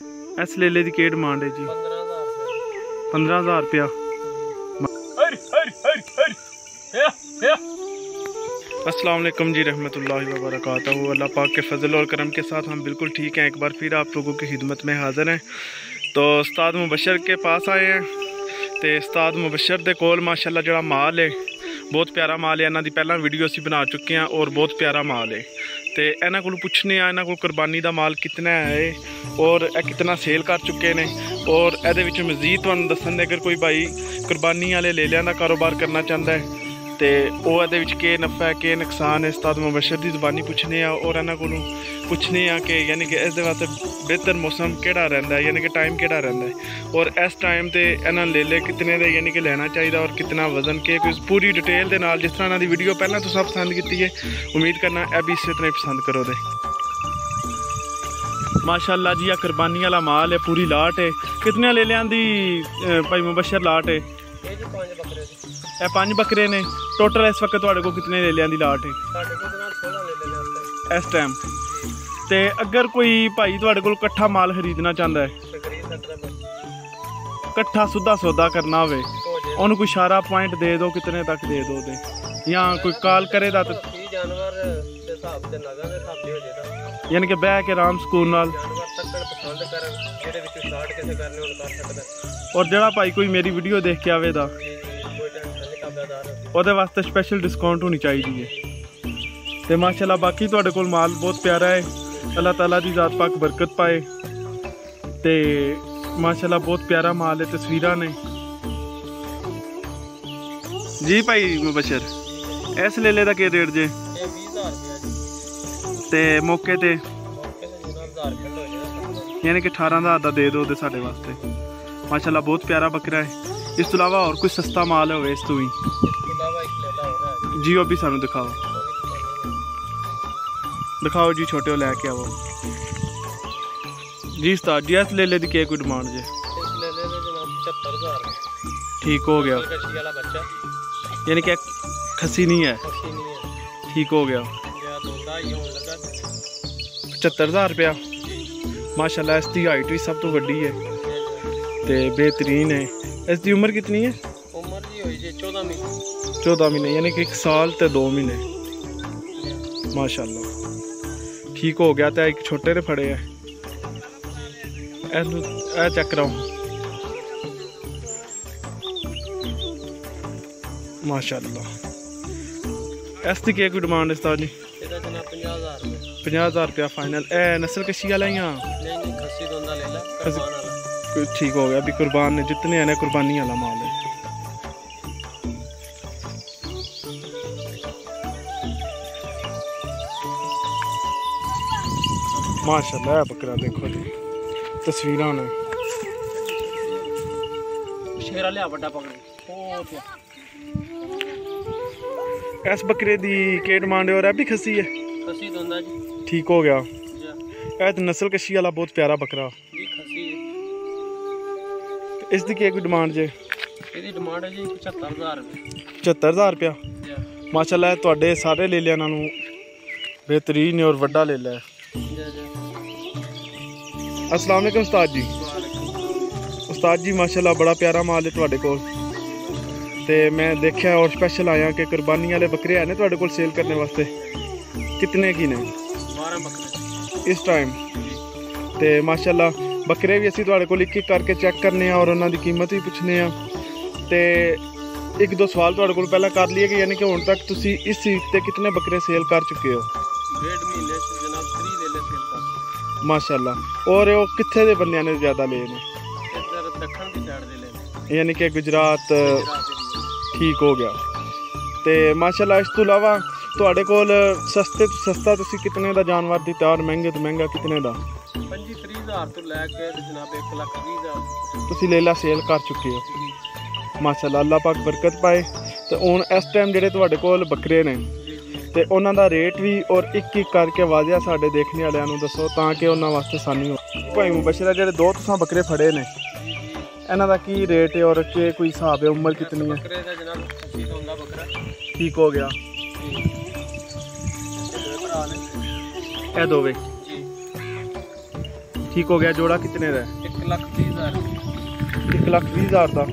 इस लेले की क्या डिमांड है जी? 15,000 रुपया। अस्सलाम वालेकुम जी, रहमतुल्लाहि व बरकातहू। अल्लाह पाक के फजल और करम के साथ हम बिल्कुल ठीक हैं। एक बार फिर आप लोगों की खिदमत में हाज़िर हैं। तो उस्ताद मुबशर के पास आए हैं। तो उस्ताद मुबशर दे कोल माशाल्लाह जड़ा माल है बहुत प्यारा माल है। इन्हां दी पहला वीडियो असीं बना चुके हैं और बहुत प्यारा माल है। तो इन्हां कोल पुछने इन्हां कोल कुरबानी दा माल कितना है और कितना सेल कर चुके हैं और इहदे विच मजीद तुहानूं दस्सण दे अगर कोई भाई कुरबानी वाले लेलियां दा कारोबार करना चाहता है तो वह के नफ़ा है के नुकसान है उस्ताद मुबशर की ज़बानी पुछने और इन्हों को पुछने कि यानी कि इस वास्ते बेहतर मौसम केड़ा रहिंदा है, यानी कि टाइम केड़ा रहिंदा है और इस टाइम ते इन्हों ले कितने दे यानी कि लेना चाहिए और कितना वजन के कुछ पूरी डिटेल के नाल जिस तरह इन्हों की वीडियो पहले तो सब पसंद की है, उम्मीद करना यह भी इस तरह पसंद करो दे। माशाअल्लाह जी, यह कुरबानी वाला माल है, पूरी लाट है। कितने ले लिया भाई मुबशर लाट है? ये 5 बकरे ने टोटल। इस वक्त तुहाडे को कितने ले लिया लाट है इस टाइम? तो अगर कोई भाई तुहाडे कोल कट्ठा माल खरीदना चाहता है, कट्ठा सुधा सौदा करना होवे, उन्होंने कोई इशारा पॉइंट दे दो कितने तक दे दो दे, या कोई कॉल करे तो यानी कि बह के आराम सुकून नाल। और जड़ा भाई कोई मेरी वीडियो देख के आवेगा ਉਹਦੇ वास्ते स्पैशल डिस्काउंट होनी चाहिए। तो माशाल्लाह बाकी तुहाडे कोल माल बहुत प्यारा है, अल्लाह ताला दी ज़ात पाक बरकत पाए। तो माशाल्लाह बहुत प्यारा माल है, तस्वीरां ने जी। भाई मुबशर इस लेले का क्या रेट जे? ते मौके ते यानी कि 18,000 का दे दो साढ़े वास्ते। माशाल्लाह बहुत प्यारा बकरा है। इस तो अलावा और कोई सस्ता माल हो इस तो भी जी, वो भी सानू दिखाओ दिखाओ जी, छोटे लैके आओ जी। उस्ताद जी इस लेले की क्या कोई डिमांड जे? 75,000 ठीक हो गया, यानी कि खसी नहीं है, ठीक हो गया। 75,000 रुपया। माशाल्लाह इसकी हाइट भी सब तो वड्डी है तो बेहतरीन है। इसकी उम्र कितनी है? उम्र जी होई जे 14 महीने, यानी कि 1 साल तो 2 महीने। माशाल्लाह ठीक हो गया। तो एक छोटे ने फड़े है, चेक कराओ। माशाल्लाह इसकी क्या कोई डिमांड है उस्ताद जी? 50,000 रुपया फाइनल। ए नस्ल कशी वाला या ठीक हो गया। अभी कुर्बान ने जितने हैं कुर्बानी वाला माल है। माशाल्लाह बकरा देखो जी, तस्वीरां ने इस बकरे की क्या डिमांड है और भी खसी है? ठीक हो गया। तो नस्ल कशी वाला बहुत प्यारा बकरा। इसकी क्या कोई डिमांड जे? डिमांड है जी 75,000 रुपया। माशाल्लाह तुहाडे सारे लेलियां नालों बेहतरीन और वड्डा लेला है। अस्सलाम वालेकुम उस्ताद जी। उस्ताद जी माशाल्लाह बड़ा प्यारा माल है तुहाडे कोल। ते मैं देखा और स्पैशल आया कि कुर्बानी वाले बकरे हैं तुहाडे कोल सेल करने वास्ते। कितने की ने? 12 बकरे इस टाइम। तो माशाल्लाह बकरे भी असीं तुहाडे कोल एक एक करके चेक करने और उन्हां दी कीमत भी पुछने। तो 1-2 सवाल तुहाडे कोल पहला कर लिए कि यानी कि हुण तक तुसीं इस सीट ते कितने बकरे सेल कर चुके हो? 1.5 महीने जनाब 3 ले ले सेल कर। माशाल्लाह। और वो कित्थे दे बंदियां ने ज़्यादा ले ने? इधर दक्षिण दी साइड दे ले, यानी कि गुजरात। ठीक हो गया। तो माशाल्लाह इस तो इलावा तुहाडे कोल सस्ते तो सस्ता तुसीं कितने दा जानवर दी तैयार, महंगे तो महंगा कितने दा? 25-30,000 तो लैके जनाब 1,20,000 तुसीं लेला सेल कर चुके हो। माशाल्लाह अल्लाह पाक बरकत पाए। तो हुण इस टाइम जिहड़े तुहाडे कोल बकरे ने तो उन्हां दा रेट भी और एक एक करके वाजिया साडे देखने वालियां नूं दसो ताकि उन्हां वास्ते आसानी हो। भाई मुबशर जिहड़े 2 तुसां बकरे फड़े ने इन्हां दा की रेट है और के कोई हिसाब है? उम्र कितनी है? ठीक हो गया। ए दो वे ठीक हो गया। जोड़ा कितने का? 1,20,000। 1,20,000 का।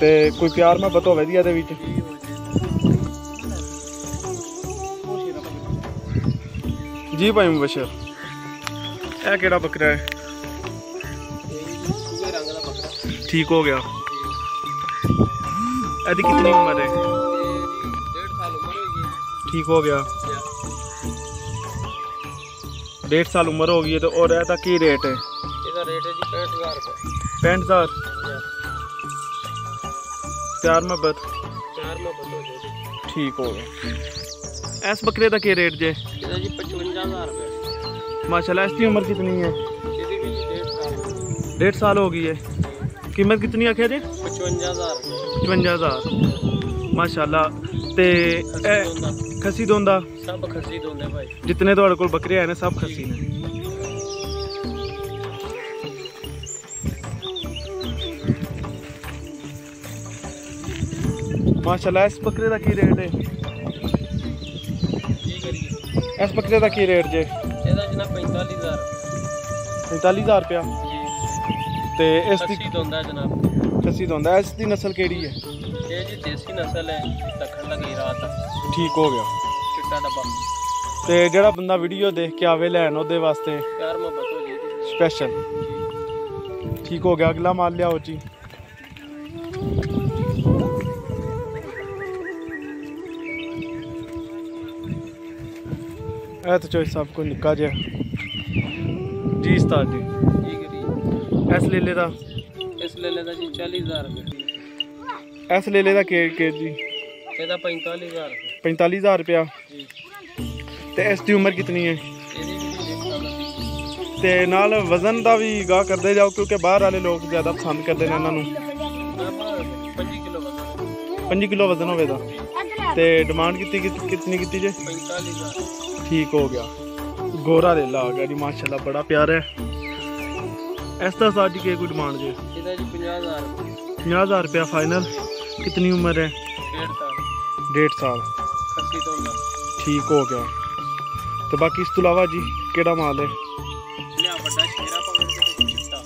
ते कोई प्यार मोहब्बत होवे दी ਇਹਦੇ ਵਿੱਚ? जी भाई मुबशर, ਇਹ ਕਿਹੜਾ ਬੱਕਰਾ ਹੈ? ठीक हो गया। ਇਹਦੀ कितनी उम्र है? 1.5 साल उम्र होगी। ठीक हो गया। 1.5 साल उम्र हो गई है। तो और ਇਹਦਾ ਕੀ रेट है? ਇਹਦਾ रेट है जी 65,000 रुपये। 65,000। प्यार मोहब्बत हो जाएगी। ठीक हो गया। इस बकरे का क्या रेट जे? ਇਹਦਾ ਜੀ 55,000 रुपये। माशाल्लाह। इसकी उम्र कितनी है? ਇਹਦੀ भी 1.5 साल। 1.5 साल हो गई है। कीमत कितनी आखिया जी? 55,000 रुपये। 55,000 माशाल्लाह। ते खसी दोंदा? सब खसी दोंदे भाई। जितने तुहाडे कोल बकरे हैं सब खसी ने। माशाल्लाह। इस बकरे का की रेट है? इस बकरे का की रेट जे? ਇਹਦਾ ਜਨਾਬ 45,000। 45,000 रुपया। ते इस दी खसी दोंदा जनाब। खसी दोंदा। इस दी नस्ल केड़ी है? ये जी देसी नस्ल है। दखन लगी रात। ठीक हो गया। चिट्टा डब्बा। ते जेड़ा बंदा वीडियो देख के आवे लैन ओदे वास्ते प्यार मोहब्बत हो जाएगी स्पेशल। ठीक हो गया। अगला माल लियाओ जी। तो चॉइस आपको निका जहा जी उस्ताद जी। इस लेले दा? इस लेले दा जी 40,000 रुपये। इस लेले दा के जी? ਇਹਦਾ 45,000 रुपये। 45,000 रुपया। जी। ते इसकी उम्र कितनी है? ਇਹਦੀ ਵੀ 1 साल। ते नाल वजन का भी गाह करते जाओ क्योंकि बाहर वाले लोग ज़्यादा पसंद करते हैं इन्हों। 5 किलो वजन। 5 किलो वजन होगा। ते डिमांड कितनी की जे? 45,000। ठीक हो गया। गोरा लेला आ गया जी माशाल्लाह। बड़ा प्यारा है। इसका साथ जी कोई डिमांड जे? ਇਹਦਾ ਜੀ 50,000 रुपये। 50,000 रुपया फाइनल। कितनी उम्र है? 1.5 साल। 1.5 साल। खसी दोंदा। ठीक हो गया। तो बाकी इस तो अलावा जी केड़ा माल है? लिया बड़ा शेरा पकड़ के चिट्टा।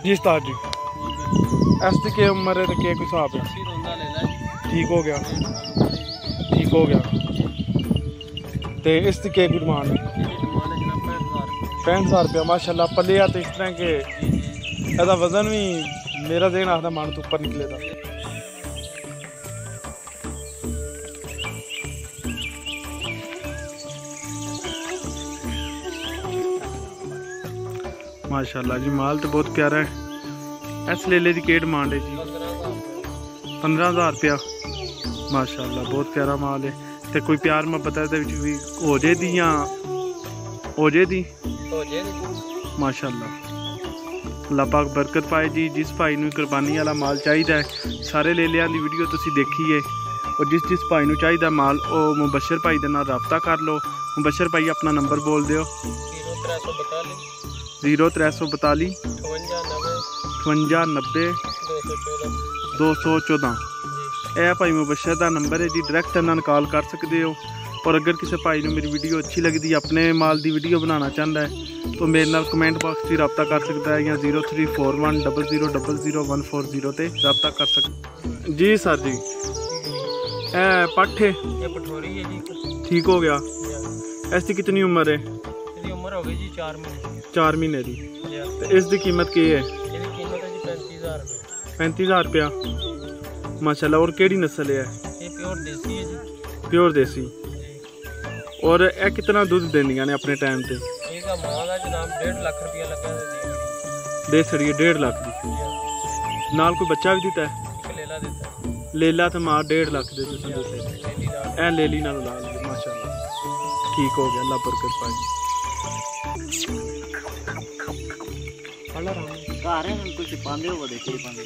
जी उस्ताद जी। इसकी क्या उम्र है? क्या कोई हिसाब है? खसी दोंदा ले ला जी। ठीक हो गया। ठीक हो गया। तो इसकी क्या कोई डिमांड है? ਇਹਦੀ डिमांड है जनाब 65,000 रुपये। 65,000 रुपया माशाल्लाह। पलिया तो इस तरह के ਇਹਦਾ वजन भी मेरा देन आखदा मन तो ऊपर निकलेगा। माशाल्लाह जी। माल तो बहुत प्यारा है। इस लेले की क्या डिमांड है जी? 15,000 रुपया। माशाल्लाह बहुत प्यारा माल है। तो कोई प्यार मोहब्बत है भी हो जाए दी या हो जाए दी? माशाल्लाह। अल्लाह पाक बरकत पाए जी। जिस भाई नूं कुर्बानी वाला माल चाहिए सारे लेलियां दी वीडियो तुसी देखी है और जिस भाई नूं चाहिए माल वो मुबशर भाई दे नाल राबता कर लो। मुबशर भाई अपना नंबर बोल दियो। 0342 58 90 214। यह भाई मुबशर का नंबर है जी। डायरैक्ट इन्होंने कॉल कर सकते हो। और अगर किसी भाई ने मेरी वीडियो अच्छी लगती है अपने माल की वीडियो बनाना चाहता है तो मेरे नाल कमेंट बॉक्स से रब्ता कर सकता है या 0341 00 00140 से रब्ता कर सकता। जी सर जी। पट्ठे ये पठोरी है जी। ठीक हो गया। इसकी कितनी उम्र है? इसकी उम्र हो गई जी 4 महीने। 4 महीने की। तो इसकी कीमत क्या है? इसकी कीमत है जी 35,000 रुपये। 35,000 रुपया माशाल्लाह। और केड़ी नस्ल है? ये प्योर देसी है जी। प्योर देसी। और यह कितना दूध देंदियां ने अपने टाइम पे? इसका माल का जनाब 1.5 लाख रुपया लगा दे सड़ी 1.5 लाख की। नाल कोई बच्चा भी दिता है? लेला देता है। लेला तो मां 1.5 लाख दे देते। ए लेली नाल ला ली माशाल्लाह। ठीक हो गया। अल्लाह बरकत पाए। घर है कुछ पांदे हो देखिए पांदे।